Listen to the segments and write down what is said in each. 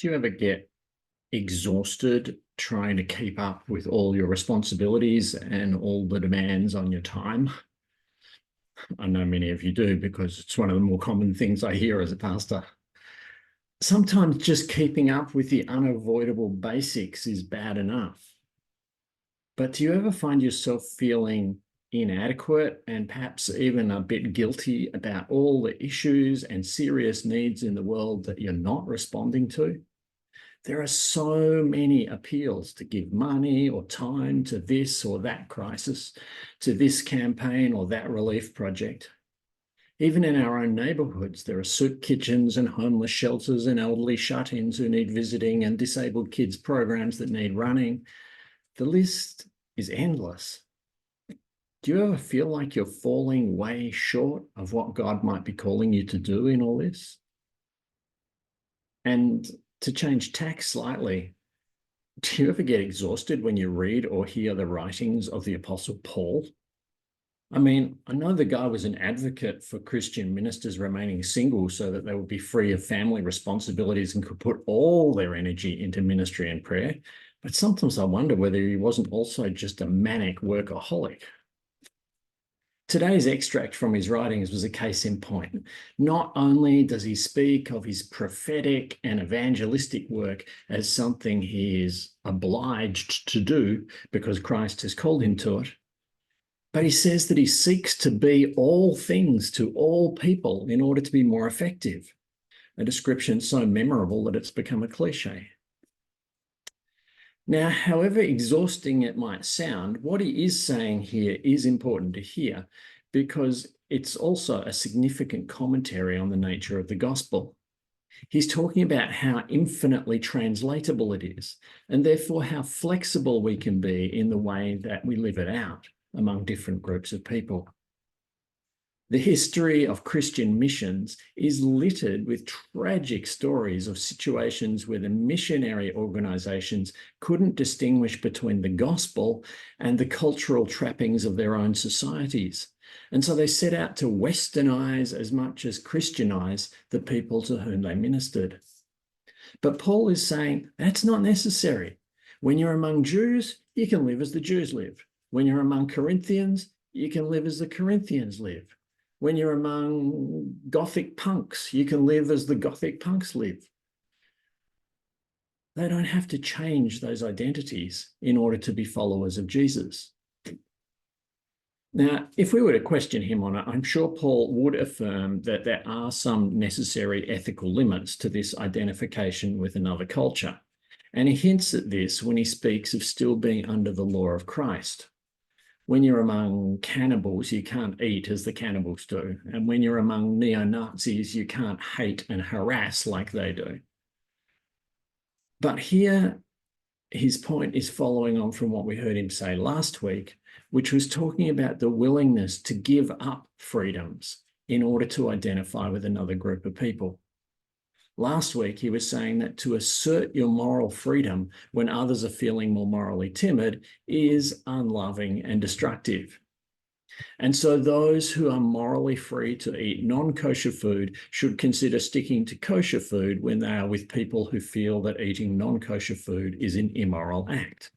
Do you ever get exhausted trying to keep up with all your responsibilities and all the demands on your time? I know many of you do because it's one of the more common things I hear as a pastor. Sometimes just keeping up with the unavoidable basics is bad enough. But do you ever find yourself feeling inadequate and perhaps even a bit guilty about all the issues and serious needs in the world that you're not responding to? There are so many appeals to give money or time to this or that crisis, to this campaign or that relief project. Even in our own neighbourhoods, there are soup kitchens and homeless shelters and elderly shut-ins who need visiting and disabled kids programs that need running. The list is endless. Do you ever feel like you're falling way short of what God might be calling you to do in all this? And to change tack slightly, do you ever get exhausted when you read or hear the writings of the Apostle Paul? I mean, I know the guy was an advocate for Christian ministers remaining single so that they would be free of family responsibilities and could put all their energy into ministry and prayer. But sometimes I wonder whether he wasn't also just a manic workaholic. Today's extract from his writings was a case in point. Not only does he speak of his prophetic and evangelistic work as something he is obliged to do because Christ has called him to it, but he says that he seeks to be all things to all people in order to be more effective, a description so memorable that it's become a cliche. Now, however exhausting it might sound, what he is saying here is important to hear because it's also a significant commentary on the nature of the gospel. He's talking about how infinitely translatable it is, and therefore how flexible we can be in the way that we live it out among different groups of people. The history of Christian missions is littered with tragic stories of situations where the missionary organizations couldn't distinguish between the gospel and the cultural trappings of their own societies. And so they set out to Westernize as much as Christianize the people to whom they ministered. But Paul is saying that's not necessary. When you're among Jews, you can live as the Jews live. When you're among Corinthians, you can live as the Corinthians live. When you're among Gothic punks, you can live as the Gothic punks live. They don't have to change those identities in order to be followers of Jesus. Now, if we were to question him on it, I'm sure Paul would affirm that there are some necessary ethical limits to this identification with another culture. And he hints at this when he speaks of still being under the law of Christ. When you're among cannibals, you can't eat as the cannibals do. And when you're among neo-Nazis, you can't hate and harass like they do. But here, his point is following on from what we heard him say last week, which was talking about the willingness to give up freedoms in order to identify with another group of people. Last week, he was saying that to assert your moral freedom when others are feeling more morally timid is unloving and destructive. And so those who are morally free to eat non-kosher food should consider sticking to kosher food when they are with people who feel that eating non-kosher food is an immoral act.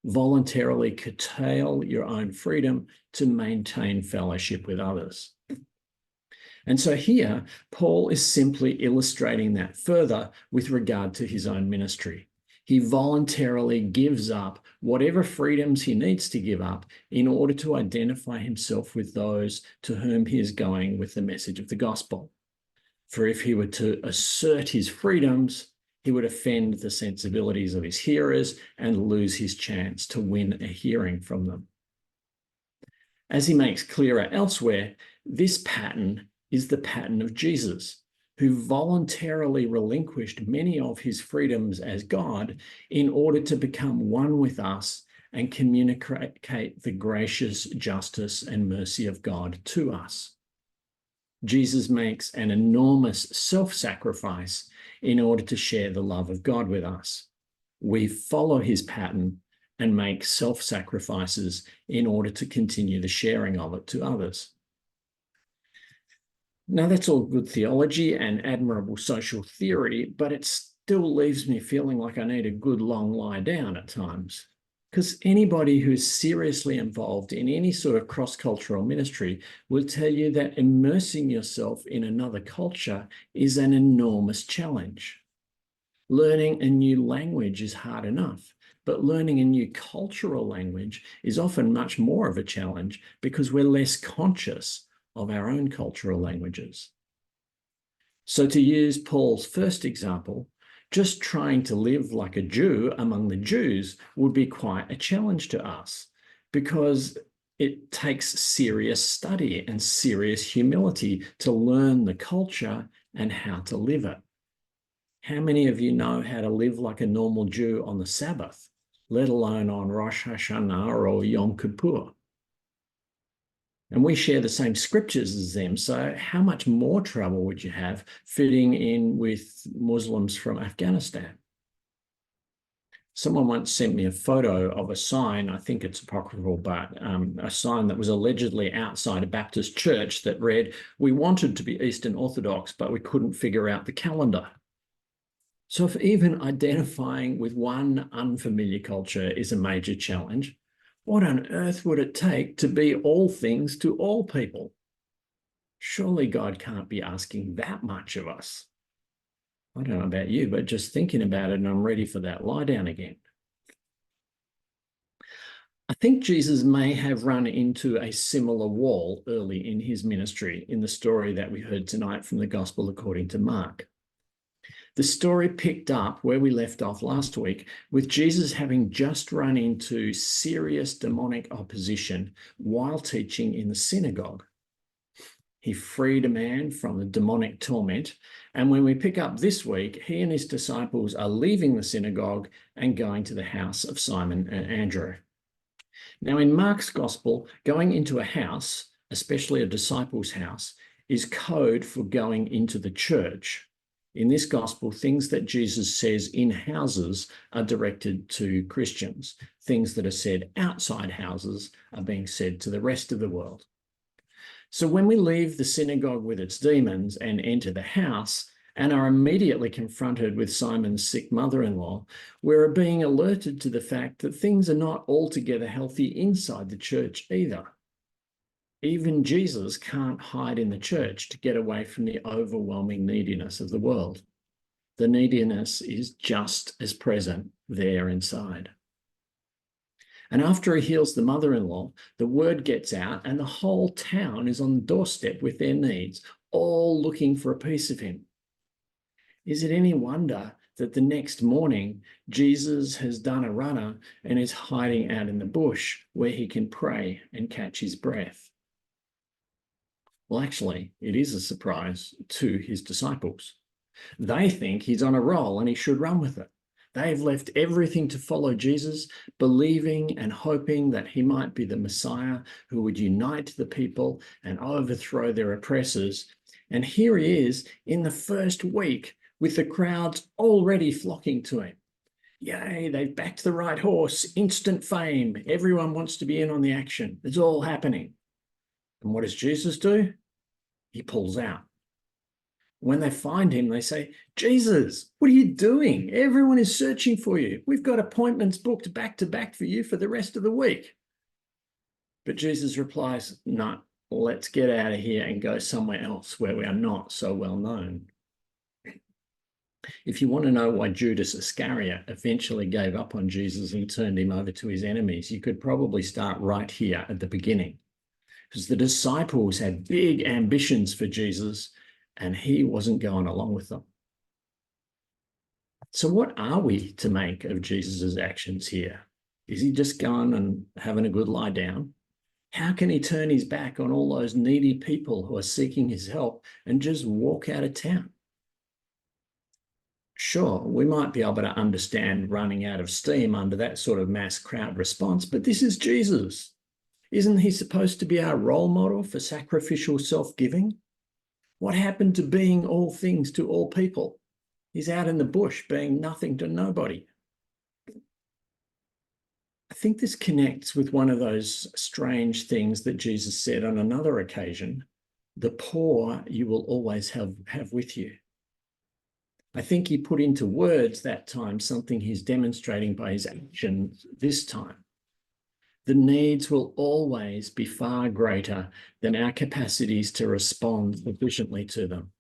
Voluntarily curtail your own freedom to maintain fellowship with others. And so here, Paul is simply illustrating that further with regard to his own ministry. He voluntarily gives up whatever freedoms he needs to give up in order to identify himself with those to whom he is going with the message of the gospel. For if he were to assert his freedoms, he would offend the sensibilities of his hearers and lose his chance to win a hearing from them. As he makes clearer elsewhere, this pattern is the pattern of Jesus, who voluntarily relinquished many of his freedoms as God in order to become one with us and communicate the gracious justice and mercy of God to us. Jesus makes an enormous self-sacrifice in order to share the love of God with us. We follow his pattern and make self-sacrifices in order to continue the sharing of it to others. Now, that's all good theology and admirable social theory, but it's still leaves me feeling like I need a good long lie down at times. Because anybody who's seriously involved in any sort of cross-cultural ministry will tell you that immersing yourself in another culture is an enormous challenge. Learning a new language is hard enough, but learning a new cultural language is often much more of a challenge because we're less conscious of our own cultural languages. So to use Paul's first example, just trying to live like a Jew among the Jews would be quite a challenge to us because it takes serious study and serious humility to learn the culture and how to live it. How many of you know how to live like a normal Jew on the Sabbath, let alone on Rosh Hashanah or Yom Kippur? And we share the same scriptures as them, so how much more trouble would you have fitting in with Muslims from Afghanistan? Someone once sent me a photo of a sign, I think it's apocryphal, but a sign that was allegedly outside a Baptist church that read, "We wanted to be Eastern Orthodox, but we couldn't figure out the calendar." So if even identifying with one unfamiliar culture is a major challenge, what on earth would it take to be all things to all people? Surely God can't be asking that much of us. I don't know about you, but just thinking about it, and I'm ready for that lie down again. I think Jesus may have run into a similar wall early in his ministry in the story that we heard tonight from the Gospel according to Mark. The story picked up where we left off last week, with Jesus having just run into serious demonic opposition while teaching in the synagogue. He freed a man from the demonic torment, and when we pick up this week, he and his disciples are leaving the synagogue and going to the house of Simon and Andrew. Now, in Mark's Gospel, going into a house, especially a disciple's house, is code for going into the church. In this gospel, things that Jesus says in houses are directed to Christians. Things that are said outside houses are being said to the rest of the world. So when we leave the synagogue with its demons and enter the house and are immediately confronted with Simon's sick mother-in-law, we're being alerted to the fact that things are not altogether healthy inside the church either. Even Jesus can't hide in the church to get away from the overwhelming neediness of the world. The neediness is just as present there inside. And after he heals the mother-in-law, the word gets out and the whole town is on the doorstep with their needs, all looking for a piece of him. Is it any wonder that the next morning Jesus has done a runner and is hiding out in the bush where he can pray and catch his breath? Well, actually, it is a surprise to his disciples. They think he's on a roll and he should run with it. They've left everything to follow Jesus, believing and hoping that he might be the Messiah who would unite the people and overthrow their oppressors. And here he is in the first week with the crowds already flocking to him. Yay, they've backed the right horse, instant fame. Everyone wants to be in on the action. It's all happening. And what does Jesus do? He pulls out. When they find him, they say, "Jesus, what are you doing? Everyone is searching for you. We've got appointments booked back to back for you for the rest of the week." But Jesus replies, "No, let's get out of here and go somewhere else where we are not so well known." If you want to know why Judas Iscariot eventually gave up on Jesus and turned him over to his enemies, you could probably start right here at the beginning. Because the disciples had big ambitions for Jesus and he wasn't going along with them. So what are we to make of Jesus's actions here? Is he just going and having a good lie down? How can he turn his back on all those needy people who are seeking his help and just walk out of town? Sure, we might be able to understand running out of steam under that sort of mass crowd response, but this is Jesus. Isn't he supposed to be our role model for sacrificial self-giving? What happened to being all things to all people? He's out in the bush being nothing to nobody. I think this connects with one of those strange things that Jesus said on another occasion: the poor you will always have with you. I think he put into words that time something he's demonstrating by his actions this time. The needs will always be far greater than our capacities to respond sufficiently to them.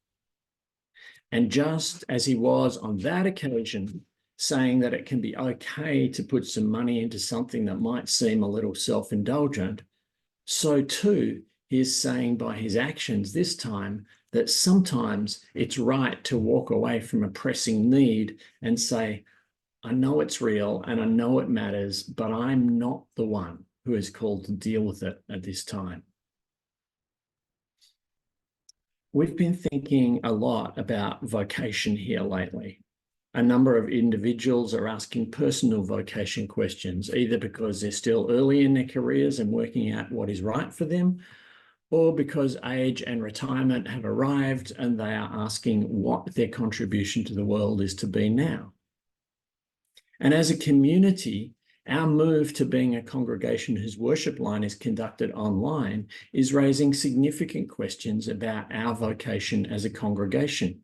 And just as he was on that occasion saying that it can be okay to put some money into something that might seem a little self-indulgent, so too he is saying by his actions this time that sometimes it's right to walk away from a pressing need and say, I know it's real and I know it matters, but I'm not the one who is called to deal with it at this time. We've been thinking a lot about vocation here lately. A number of individuals are asking personal vocation questions, either because they're still early in their careers and working out what is right for them, or because age and retirement have arrived and they are asking what their contribution to the world is to be now. And as a community, our move to being a congregation whose worship line is conducted online is raising significant questions about our vocation as a congregation.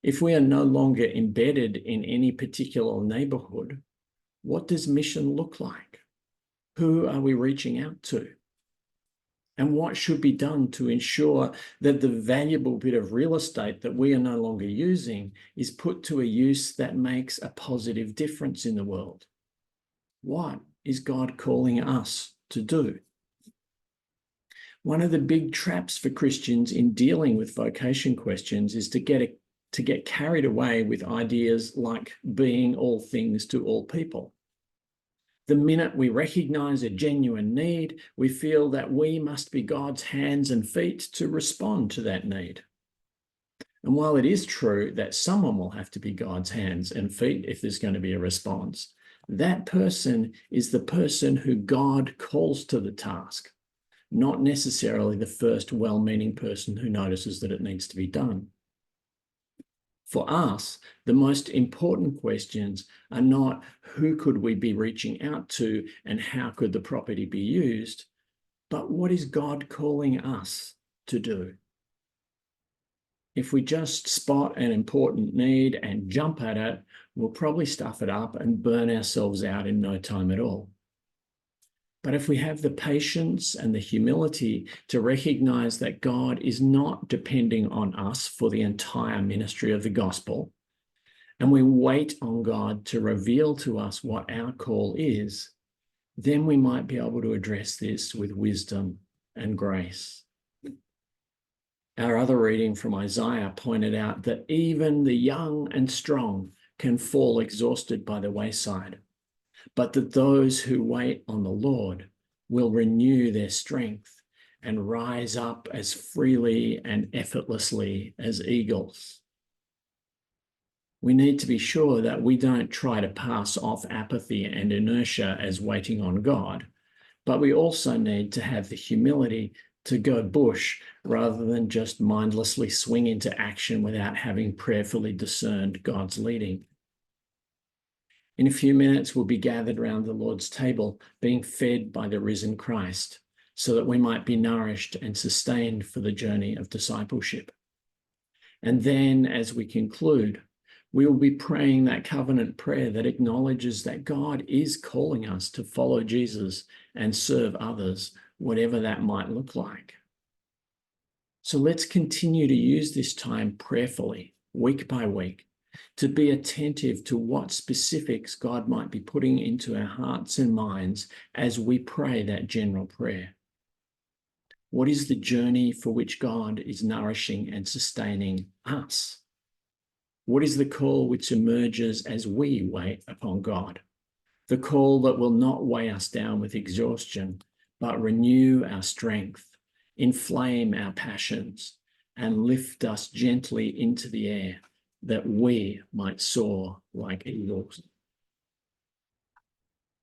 If we are no longer embedded in any particular neighborhood, what does mission look like? Who are we reaching out to? And what should be done to ensure that the valuable bit of real estate that we are no longer using is put to a use that makes a positive difference in the world? What is God calling us to do? One of the big traps for Christians in dealing with vocation questions is to get carried away with ideas like being all things to all people. The minute we recognize a genuine need, we feel that we must be God's hands and feet to respond to that need. And while it is true that someone will have to be God's hands and feet if there's going to be a response, that person is the person who God calls to the task, not necessarily the first well-meaning person who notices that it needs to be done. For us, the most important questions are not who could we be reaching out to and how could the property be used, but what is God calling us to do? If we just spot an important need and jump at it, we'll probably stuff it up and burn ourselves out in no time at all. But if we have the patience and the humility to recognize that God is not depending on us for the entire ministry of the gospel, and we wait on God to reveal to us what our call is, then we might be able to address this with wisdom and grace. Our other reading from Isaiah pointed out that even the young and strong can fall exhausted by the wayside, but that those who wait on the Lord will renew their strength and rise up as freely and effortlessly as eagles. We need to be sure that we don't try to pass off apathy and inertia as waiting on God, but we also need to have the humility to go bush rather than just mindlessly swing into action without having prayerfully discerned God's leading. In a few minutes, we'll be gathered around the Lord's table, being fed by the risen Christ, so that we might be nourished and sustained for the journey of discipleship. And then, as we conclude, we will be praying that covenant prayer that acknowledges that God is calling us to follow Jesus and serve others, whatever that might look like. So let's continue to use this time prayerfully, week by week, to be attentive to what specifics God might be putting into our hearts and minds as we pray that general prayer. What is the journey for which God is nourishing and sustaining us? What is the call which emerges as we wait upon God? The call that will not weigh us down with exhaustion, but renew our strength, inflame our passions, and lift us gently into the air, that we might soar like eagles.